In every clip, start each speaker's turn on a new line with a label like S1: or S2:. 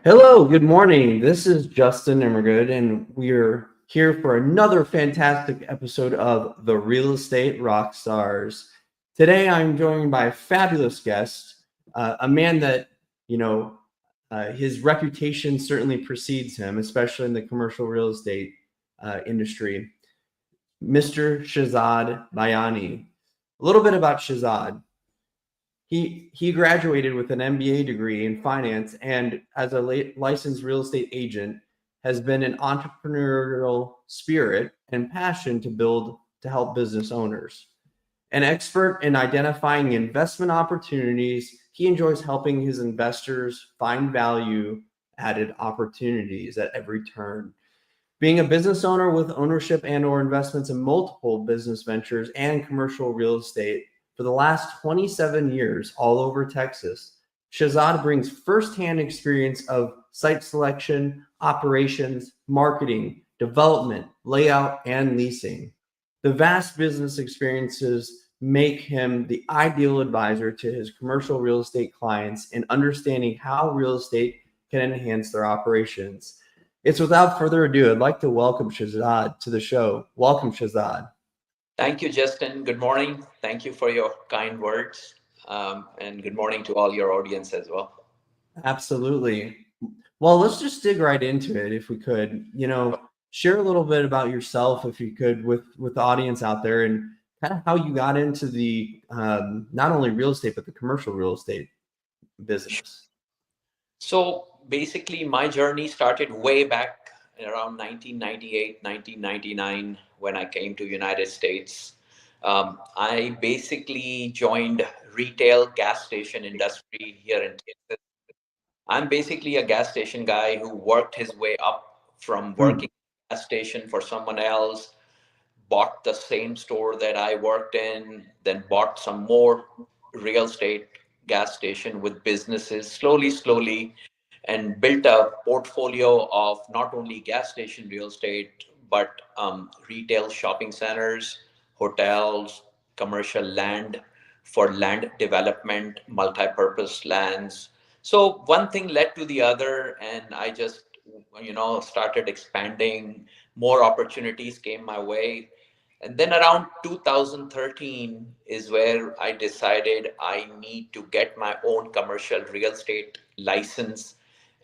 S1: Hello, good morning. This is Justin Nimergood, and we're here for another fantastic episode of The Real Estate Rock Stars. Today, I'm joined by a fabulous guest, a man that, you know, his reputation certainly precedes him, especially in the commercial real estate industry, Mr. Shehzad Bhayani. A little bit about Shehzad. He graduated with an MBA degree in finance and as a licensed real estate agent has been an entrepreneurial spirit and passion to help business owners. An expert in identifying investment opportunities, he enjoys helping his investors find value added opportunities at every turn. Being a business owner with ownership and or investments in multiple business ventures and commercial real estate for the last 27 years all over Texas, Shehzad brings firsthand experience of site selection, operations, marketing, development, layout, and leasing. The vast business experiences make him the ideal advisor to his commercial real estate clients in understanding how real estate can enhance their operations. It's without further ado, I'd like to welcome Shehzad to the show. Welcome, Shehzad.
S2: Thank you, Justin. Good morning. Thank you for your kind words. And good morning to all your audience as well.
S1: Absolutely. Well, let's just dig right into it if we could. Share a little bit about yourself if you could with the audience out there and kind of how you got into the not only real estate but the commercial real estate business.
S2: So basically, my journey started way back around 1998, 1999 when I came to United States. I basically joined retail gas station industry here in Texas. I'm basically a gas station guy who worked his way up from
S1: Hmm.
S2: working gas station for someone else, bought the same store that I worked in, then bought some more real estate gas station with businesses slowly, and built a portfolio of not only gas station real estate, but retail shopping centers, hotels, commercial land for land development, multi-purpose lands. So one thing led to the other, and I just, started expanding. More opportunities came my way. And then around 2013 is where I decided I need to get my own commercial real estate license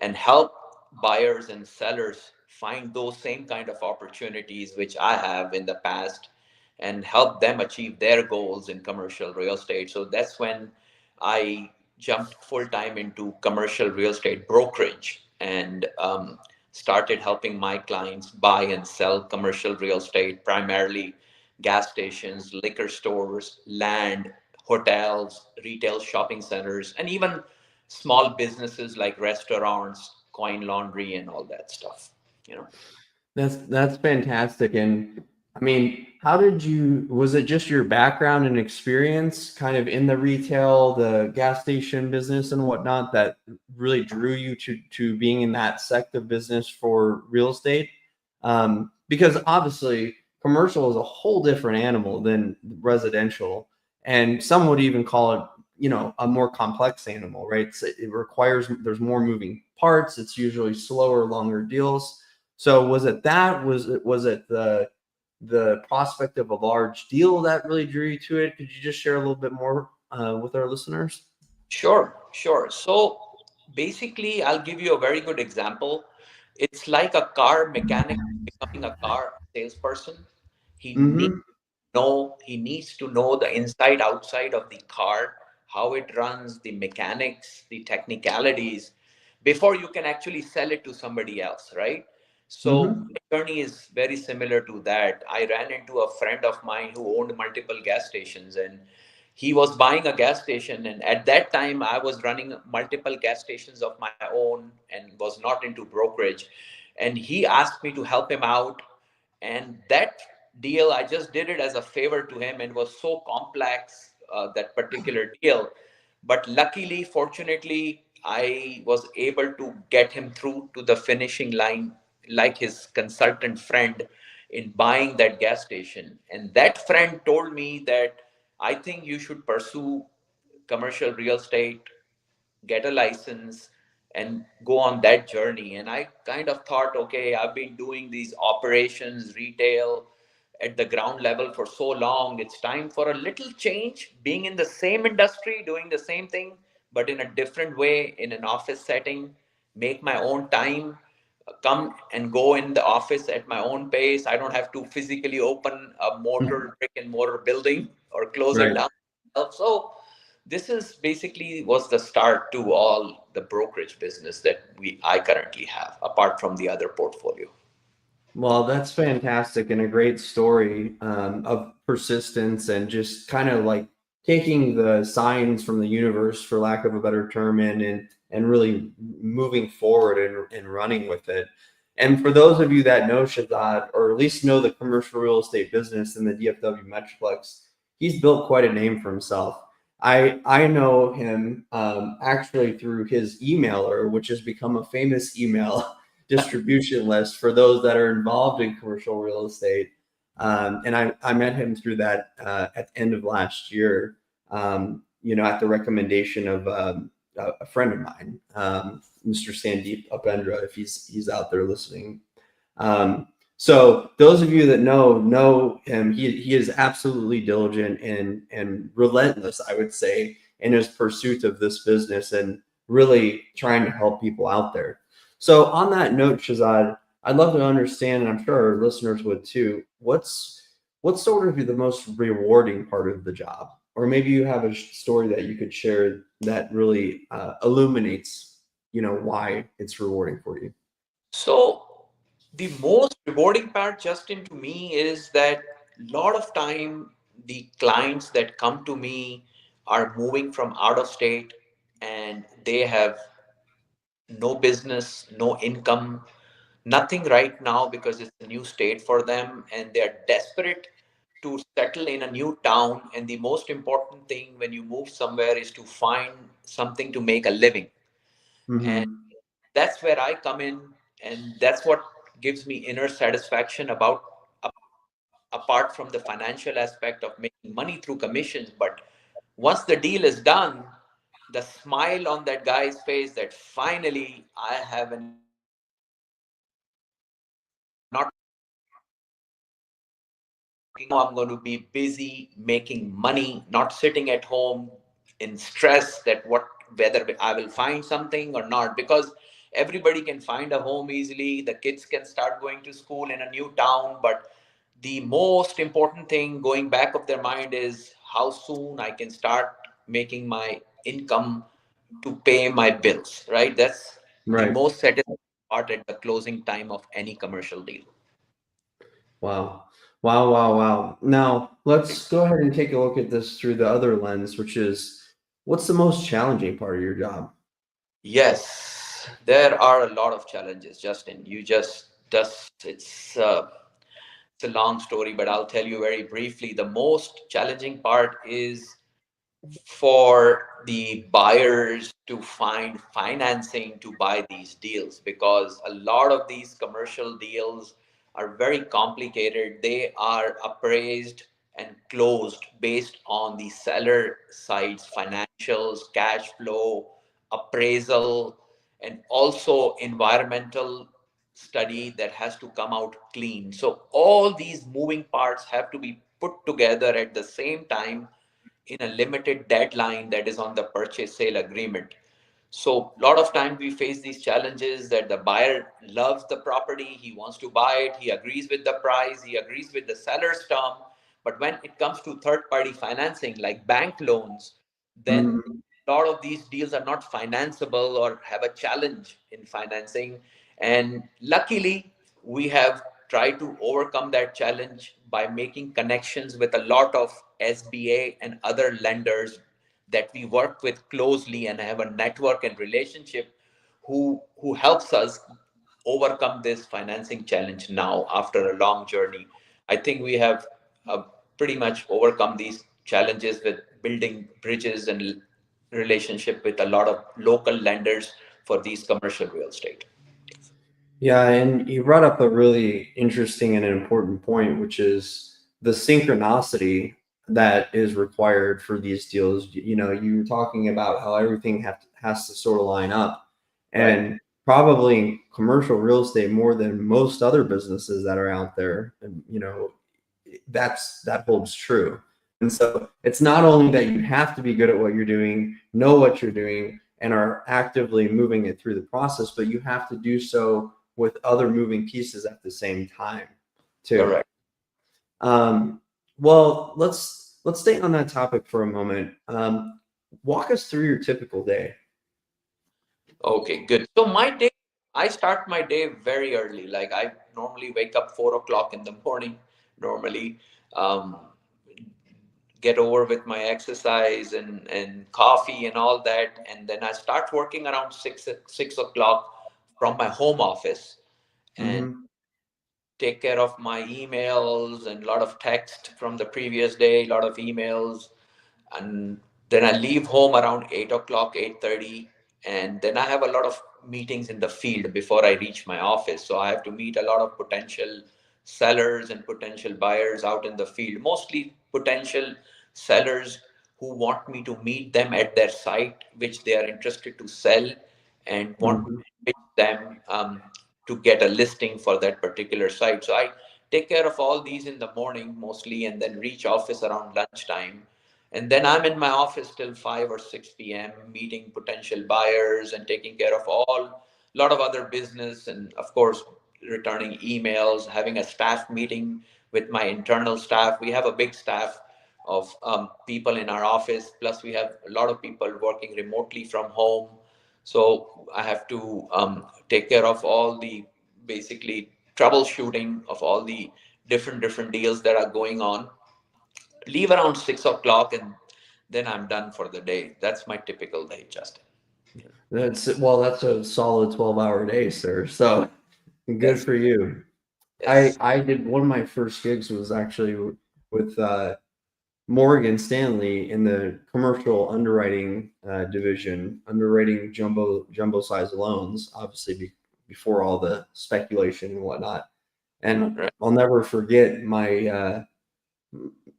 S2: and help buyers and sellers find those same kind of opportunities which I have in the past and help them achieve their goals in commercial real estate. So that's when I jumped full time into commercial real estate brokerage and started helping my clients buy and sell commercial real estate, primarily gas stations, liquor stores, land, hotels, retail shopping centers, and even small businesses like restaurants, coin laundry, and all that stuff. You know.
S1: That's fantastic. And I mean, how did you, was it just your background and experience kind of in the retail, the gas station business and whatnot that really drew you to being in that sect of business for real estate? Because obviously commercial is a whole different animal than residential. And some would even call it, a more complex animal, right? So it requires, there's more moving parts. It's usually slower, longer deals. So was it that? Was it the prospect of a large deal that really drew you to it? Could you just share a little bit more with our listeners?
S2: Sure, sure. So basically, I'll give you a very good example. It's like a car mechanic becoming a car salesperson. He needs
S1: Mm-hmm.
S2: he needs to know the inside outside of the car, how it runs, the mechanics, the technicalities, before you can actually sell it to somebody else, right? So
S1: Mm-hmm.
S2: my journey is very similar to that. I ran into a friend of mine who owned multiple gas stations, and he was buying a gas station, and at that time I was running multiple gas stations of my own and was not into brokerage, and he asked me to help him out. And that deal, I just did it as a favor to him, and was so complex, that particular deal. But luckily, fortunately, I was able to get him through to the finishing line, like his consultant friend, in buying that gas station. And that friend told me that I think you should pursue commercial real estate, get a license, and go on that journey. And I kind of thought, okay, I've been doing these operations, retail at the ground level for so long. It's time for a little change, being in the same industry, doing the same thing, but in a different way, in an office setting, make my own time, come and go in the office at my own pace. I don't have to physically open a mortar, brick and mortar building or close it
S1: Right.
S2: down. So this is basically was the start to all the brokerage business that I currently have, apart from the other portfolio.
S1: Well, that's fantastic and a great story of persistence and just kind of like taking the signs from the universe, for lack of a better term, and really moving forward and running with it. And for those of you that know Shehzad, or at least know the commercial real estate business in the DFW Metroplex, he's built quite a name for himself. I know him actually through his emailer, which has become a famous email distribution list for those that are involved in commercial real estate. And I met him through that at the end of last year, at the recommendation of a friend of mine, Mr. Sandeep Upendra, if he's out there listening. So those of you that know him, he is absolutely diligent and relentless, I would say, in his pursuit of this business and really trying to help people out there. So on that note, Shehzad, I'd love to understand, and I'm sure our listeners would too, what's sort of the most rewarding part of the job? Or maybe you have a story that you could share that really illuminates, why it's rewarding for you.
S2: So the most rewarding part, Justin, to me is that a lot of time the clients that come to me are moving from out of state and they have no business, no income, nothing right now because it's a new state for them and they're desperate to settle in a new town. And the most important thing when you move somewhere is to find something to make a living. And
S1: Mm-hmm.
S2: that's where I come in, and that's what gives me inner satisfaction about apart from the financial aspect of making money through commissions. But once the deal is done, the smile on that guy's face that finally I have an income and not I'm going to be busy making money, not sitting at home in stress that whether I will find something or not, because everybody can find a home easily. The kids can start going to school in a new town, but the most important thing going back of their mind is how soon I can start making my income to pay my bills, right? That's the
S1: Right.
S2: most satisfying part at the closing time of any commercial deal.
S1: Wow. Wow, wow, wow. Now, let's go ahead and take a look at this through the other lens, which is what's the most challenging part of your job?
S2: Yes, there are a lot of challenges, Justin. It's a long story, but I'll tell you very briefly. The most challenging part is for the buyers to find financing to buy these deals, because a lot of these commercial deals are very complicated. They are appraised and closed based on the seller side's financials, cash flow, appraisal, and also environmental study that has to come out clean. So all these moving parts have to be put together at the same time in a limited deadline that is on the purchase sale agreement. So a lot of times we face these challenges that the buyer loves the property, he wants to buy it, he agrees with the price, he agrees with the seller's term. But when it comes to third party financing like bank loans, then
S1: Mhm.
S2: a lot of these deals are not financeable or have a challenge in financing. And luckily, we have tried to overcome that challenge by making connections with a lot of SBA and other lenders that we work with closely and have a network and relationship who helps us overcome this financing challenge now after a long journey. I think we have pretty much overcome these challenges with building bridges and relationship with a lot of local lenders for these commercial real estate.
S1: Yeah, and you brought up a really interesting and important point, which is the synchronicity that is required for these deals. You were talking about how everything has to sort of line up. and probably in commercial real estate more than most other businesses that are out there. And that holds true. And so it's not only that you have to be good at what you're doing, know what you're doing, and are actively moving it through the process, but you have to do so with other moving pieces at the same time too.
S2: Correct.
S1: Well, let's stay on that topic for a moment. Walk us through your typical day.
S2: Okay, good. So my day, I start my day very early. Like I normally wake up 4 o'clock in the morning, normally, um, get over with my exercise and coffee and all that. And then I start working around 6 o'clock from my home office and
S1: Mm-hmm.
S2: take care of my emails and a lot of text from the previous day, a lot of emails, and then I leave home around 8 o'clock, 8:30, and then I have a lot of meetings in the field before I reach my office. So I have to meet a lot of potential sellers and potential buyers out in the field, mostly potential sellers who want me to meet them at their site, which they are interested to sell and want
S1: Mm-hmm.
S2: to pitch them to get a listing for that particular site. So I take care of all these in the morning mostly, and then reach office around lunchtime, and then I'm in my office till 5 or 6 p.m., meeting potential buyers and taking care of all lot of other business, and of course returning emails, having a staff meeting with my internal staff. We have a big staff of people in our office, plus we have a lot of people working remotely from home. So I have to take care of all the basically troubleshooting of all the different deals that are going on. Leave around 6 o'clock, and then I'm done for the day. That's my typical day, Justin.
S1: That's a solid 12-hour day, sir. So good
S2: Yes,
S1: for you.
S2: yes.
S1: I did one of my first gigs was actually with Morgan Stanley in the commercial underwriting division, underwriting jumbo size loans, obviously before all the speculation and whatnot. And
S2: Right.
S1: I'll never forget my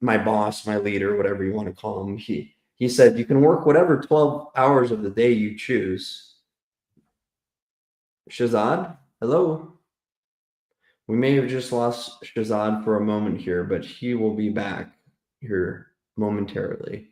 S1: boss, my leader, whatever you want to call him. He said you can work whatever 12 hours of the day you choose. Shehzad, hello. We may have just lost Shehzad for a moment here, but he will be back here momentarily.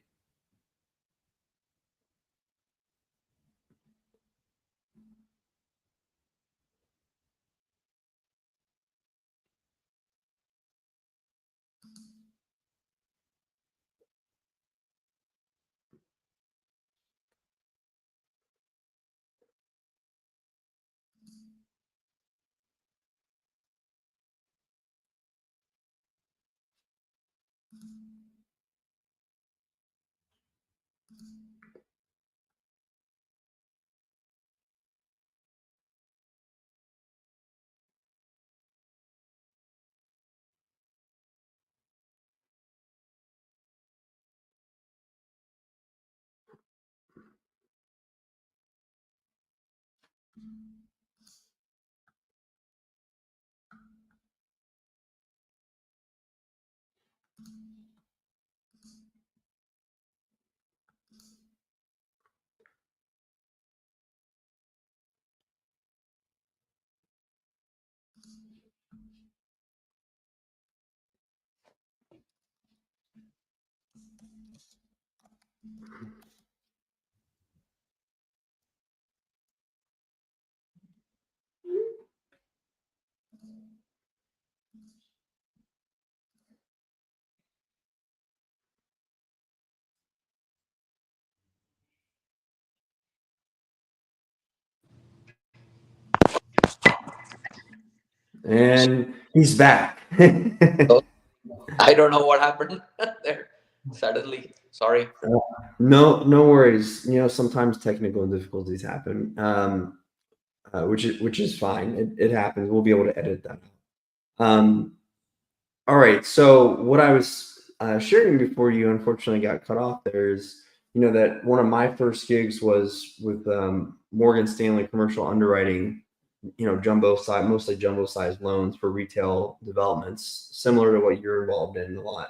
S1: And he's back.
S2: So I don't know what happened there suddenly. Sorry.
S1: No worries. Sometimes technical difficulties happen, which is fine. It happens. We'll be able to edit that out. All right. So what I was sharing before you unfortunately got cut off there is, that one of my first gigs was with Morgan Stanley Commercial Underwriting, jumbo size, mostly jumbo size loans for retail developments, similar to what you're involved in a lot.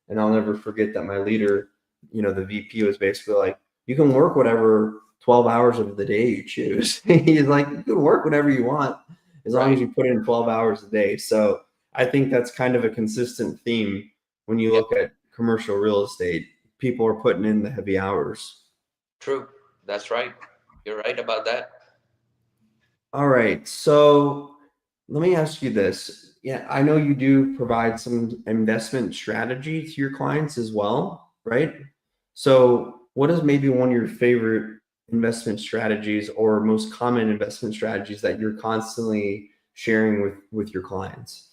S1: And I'll never forget that my leader, the VP was basically like, you can work whatever 12 hours of the day you choose. He's like, you can work whenever you want as long as
S2: Right.
S1: you put in 12 hours a day. So I think that's kind of a consistent theme when you
S2: Yeah.
S1: look at commercial real estate. People are putting in the heavy hours.
S2: True. That's right. You're right about that.
S1: All right. So let me ask you this. Yeah, I know you do provide some investment strategy to your clients as well, right? So what is maybe one of your favorite investment strategies or most common investment strategies that you're constantly sharing with your clients?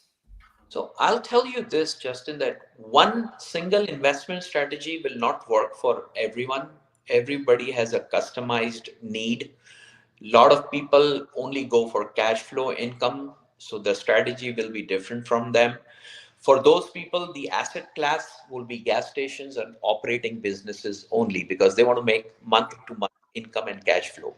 S2: So I'll tell you this, Justin, that one single investment strategy will not work for everyone. Everybody has a customized need. A lot of people only go for cash flow income, so the strategy will be different from them. For those people, the asset class will be gas stations and operating businesses only because they want to make month to month income and cash flow.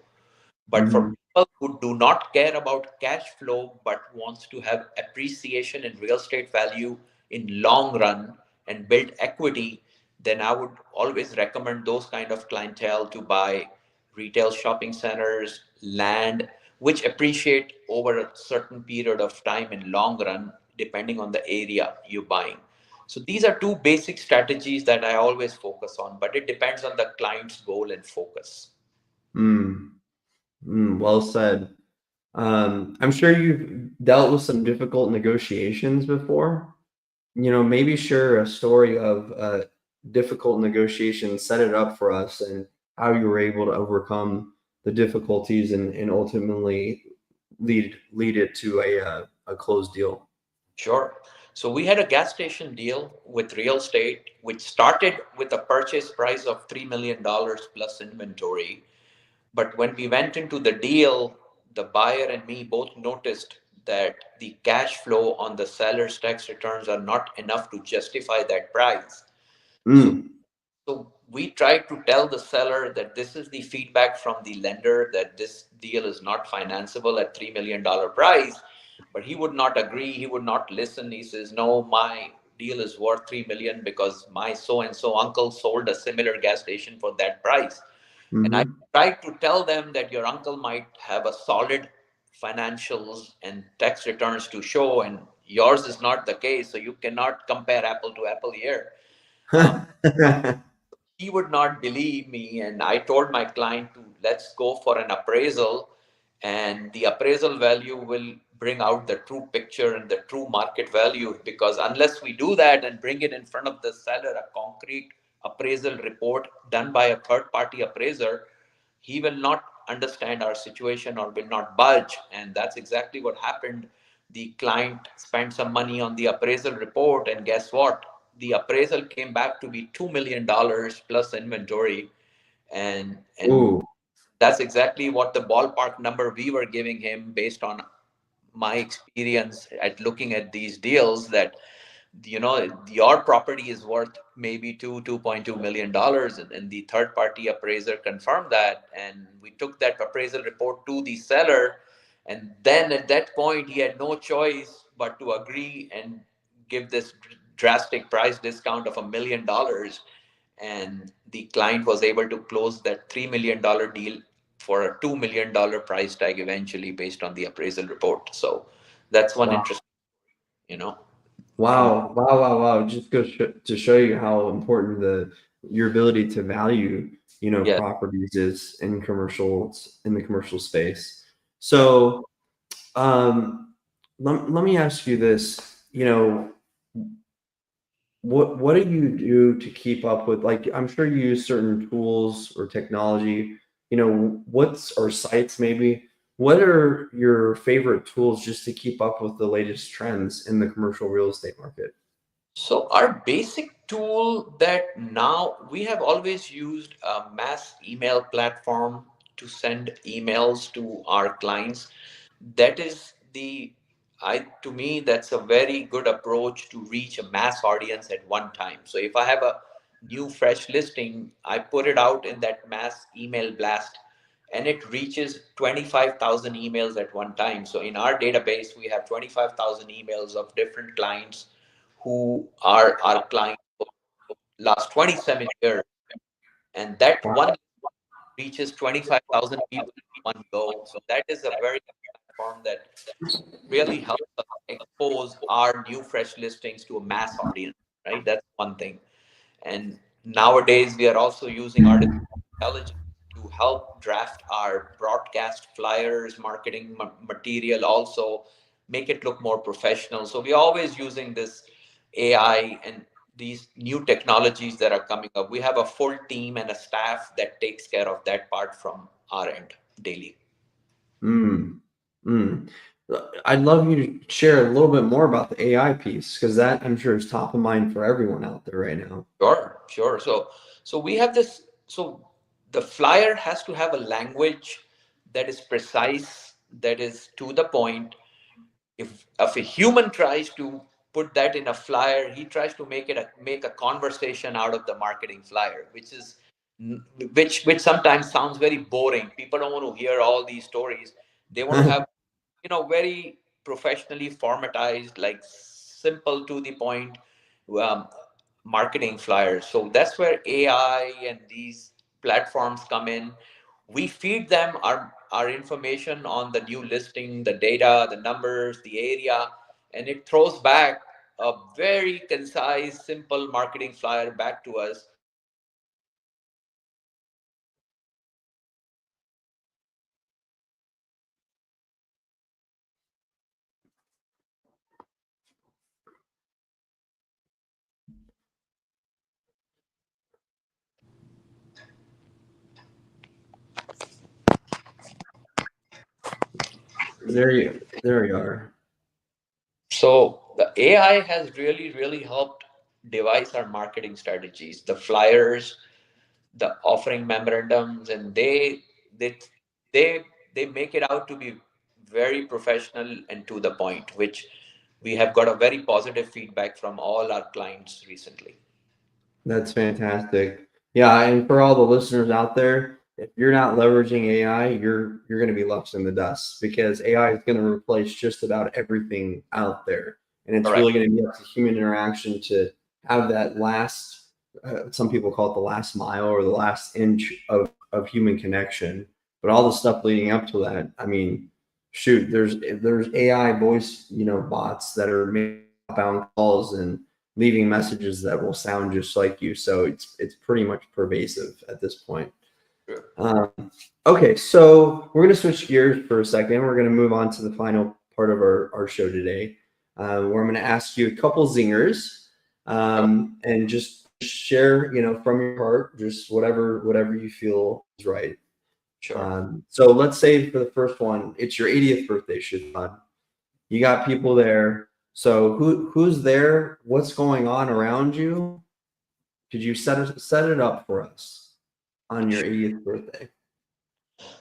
S2: But for
S1: Mm-hmm.
S2: people who do not care about cash flow but wants to have appreciation in real estate value in long run and build equity, then I would always recommend those kind of clientele to buy retail shopping centers, land, which appreciate over a certain period of time in long run, depending on the area you're buying. So these are two basic strategies that I always focus on, but it depends on the client's goal and focus.
S1: Mm, well said. I'm sure you've dealt with some difficult negotiations before. Maybe share a story of a difficult negotiation, set it up for us, and how you were able to overcome the difficulties and ultimately lead it to a closed deal.
S2: Sure. So we had a gas station deal with real estate, which started with a purchase price of $3 million dollars plus inventory. But when we went into the deal, the buyer and me both noticed that the cash flow on the seller's tax returns are not enough to justify that price. So
S1: Mm,
S2: so we tried to tell the seller that this is the feedback from the lender that this deal is not financeable at $3 million price, but he would not agree. He would not listen. He says, "No, my deal is worth 3 million because my so and so uncle sold a similar gas station for that price." And I
S1: mm-hmm.
S2: tried to tell them that your uncle might have a solid financials and tax returns to show, and yours is not the case. So you cannot compare apple to apple here. Um, he would not believe me, and I told my client to let's go for an appraisal, and the appraisal value will bring out the true picture and the true market value, because unless we do that and bring it in front of the seller a concrete appraisal report done by a third party appraiser, he will not understand our situation or will not budge. And that's exactly what happened. The client spent some money on the appraisal report, and guess what? The appraisal came back to be $2 million plus inventory. And
S1: Ooh,
S2: that's exactly what the ballpark number we were giving him based on my experience at looking at these deals, that your property is worth maybe 2.2 million dollars, and the third party appraiser confirmed that, and we took that appraisal report to the seller, and then at that point he had no choice but to agree and give this drastic price discount of $1 million, and the client was able to close that $3 million deal for a $2 million price tag eventually based on the appraisal report. So that's one
S1: wow.
S2: interesting, you know from
S1: Wow, wow, wow, wow. Just goes to show you how important the your ability to value,
S2: yeah.
S1: properties is in the commercial space.
S2: Yeah.
S1: So, let me ask you this, what do you do to keep up with, like, I'm sure you use certain tools or technology, what's or sites maybe. What are your favorite tools just to keep up with the latest trends in the commercial real estate market?
S2: So our basic tool that now we have always used a mass email platform to send emails to our clients. That is the I to me that's a very good approach to reach a mass audience at one time. So if I have a new fresh listing, I put it out in that mass email blast, and it reaches 25,000 emails at one time. So in our database, we have 25,000 emails of different clients who are our clients for last 27 years. And that one,
S1: Wow.
S2: reaches 25,000 people in one go. So that is a very platform that really helps us expose our new fresh listings to a mass audience, right? That's one thing. And nowadays, we are also using artificial intelligence to help draft our broadcast flyers, marketing material, also make it look more professional. So we're always using this AI and these new technologies that are coming up. We have a full team and a staff that takes care of that part from our end daily.
S1: Mm, mm. I'd love you to share a little bit more about the AI piece because that I'm sure is top of mind for everyone out there right now.
S2: Sure, sure. So we have this. So the flyer has to have a language that is precise, that is to the point. If a human tries to put that in a flyer, he tries to make a conversation out of the marketing flyer, which is which sometimes sounds very boring. People don't want to hear all these stories. They want to have, very professionally formatized, like simple to the point, um, marketing flyers. So that's where AI and these platforms come in. We feed them our information on the new listing, the data, the numbers, the area, and it throws back a very concise, simple marketing flyer back to us. And we can use that to market our products, services, and
S1: There you are.
S2: so the AI has really, really helped devise our marketing strategies, the flyers, the offering memorandums, and they they they make it out to be very professional and to the point, which we have got a very positive feedback from all our clients recently.
S1: That's fantastic. Yeah, and for all the listeners out there, if you're not leveraging AI, you're going to be left in the dust because AI is going to replace just about everything out there, and it's
S2: Correct.
S1: really going to be up to human interaction to have that last. Some people call it the last mile or the last inch of human connection. But all the stuff leading up to that, I mean, shoot, there's AI voice, bots that are making outbound calls and leaving messages that will sound just like you. So it's pretty much pervasive at this point.
S2: Sure.
S1: Um, okay, so we're going to switch gears for a second. We're going to move on to the final part of our show today, where I'm going to ask you a couple zingers, and just share, from your heart, just whatever you feel is right.
S2: Sure.
S1: So let's say for the first one, it's your 80th birthday, Shehzad. You got people there. So who's there? What's going on around you? Could you set it up for us on your 80th birthday?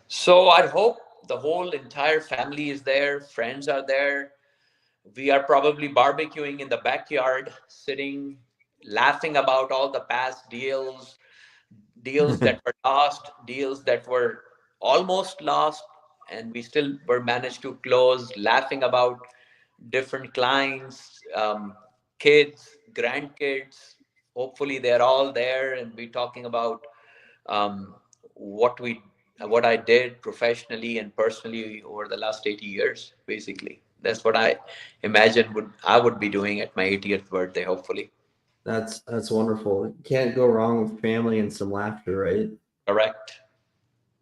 S2: So I hope the whole entire family is there, friends are there. We are probably barbecuing in the backyard, sitting, laughing about all the past deals, deals that were lost, deals that were almost lost, and we still were managed to close, laughing about different clients, kids, grandkids. Hopefully, they're all there, and we're talking about um, what we what I did professionally and personally over the last 80 years. Basically, that's what I imagine I would be doing at my 80th birthday. Hopefully,
S1: That's wonderful. Can't go wrong with family and some laughter, right?
S2: correct.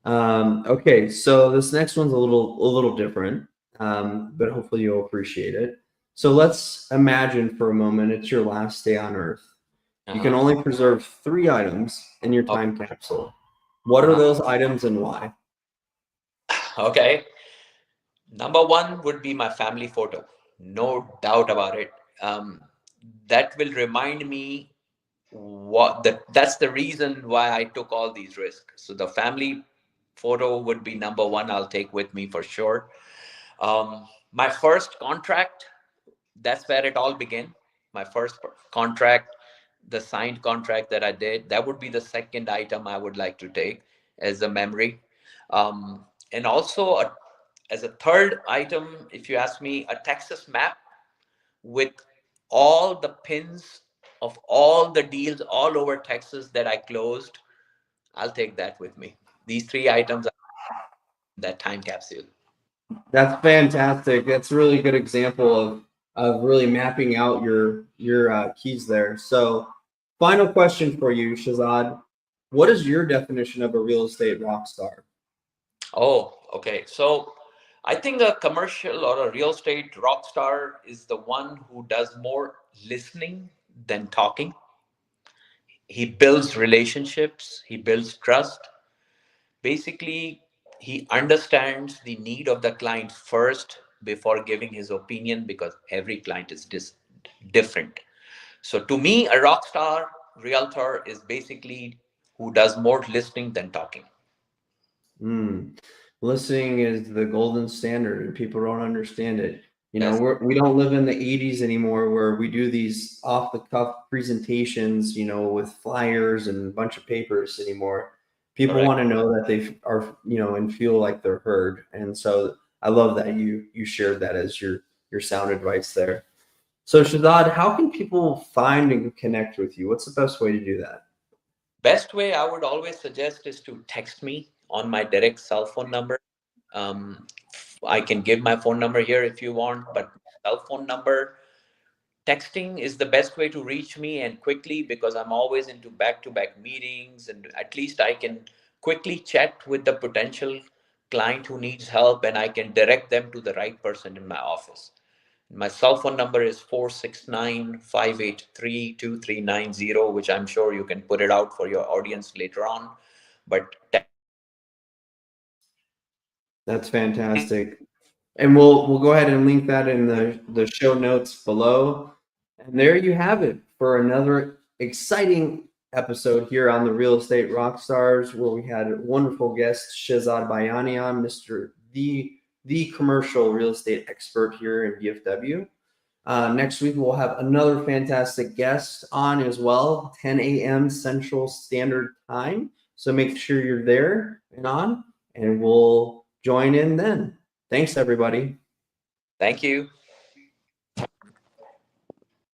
S1: Okay, so this next one's a little different, but hopefully you'll appreciate it. So let's imagine for a moment it's your last day on Earth. You can
S2: Uh-huh.
S1: only preserve three items in your
S2: Okay.
S1: time capsule. What are
S2: Uh-huh.
S1: those items and why?
S2: Okay. Number one would be my family photo, no doubt about it. Um, that will remind me that's the reason why I took all these risks. So the family photo would be number one. I'll take with me for sure. My first contract, that's where it all began. My first contract, the signed contract that I did, that would be the second item I would like to take as a memory. And also, as a third item, if you ask me, a Texas map with all the pins of all the deals all over Texas that I closed. I'll take that with me. These three items are in that time capsule.
S1: That's fantastic. That's a really good example of really mapping out your keys there. So, final question for you, Shehzad. What is your definition of a real estate rock star?
S2: Oh, okay. So I think a commercial or a real estate rock star is the one who does more listening than talking. He builds relationships, he builds trust. Basically, he understands the need of the client first before giving his opinion, because every client is different. So to me, a rock star realtor is basically who does more listening than talking.
S1: Mm. Listening is the golden standard, and people don't understand it. You know,
S2: Yes,
S1: we don't live in the 80s anymore where we do these off the cuff presentations, you know, with flyers and a bunch of papers anymore. People
S2: correct.
S1: want to know that they are, you know, and feel like they're heard. And so I love that you shared that as your sound advice there. So Shazad, how can people find and connect with you? What's the best way to do that?
S2: Best way I would always suggest is to text me on my direct cell phone number. Um, I can give my phone number here if you want, but cell phone number, texting is the best way to reach me and quickly, because I'm always into back-to-back meetings, and at least I can quickly chat with the potential client who needs help, and I can direct them to the right person in my office. My cell phone number is 469-583-2390, which I'm sure you can put it out for your audience later on. But
S1: That's fantastic. And we'll go ahead and link that in the show notes below. And there you have it for another exciting episode here on the Real Estate Rockstars, where we had a wonderful guest, Shehzad Bhayani on, Mr. The commercial real estate expert here in DFW. Next week we'll have another fantastic guest on as well, 10 a.m. Central Standard Time. So make sure you're there and on, and we'll join in then. Thanks, everybody.
S2: thank you.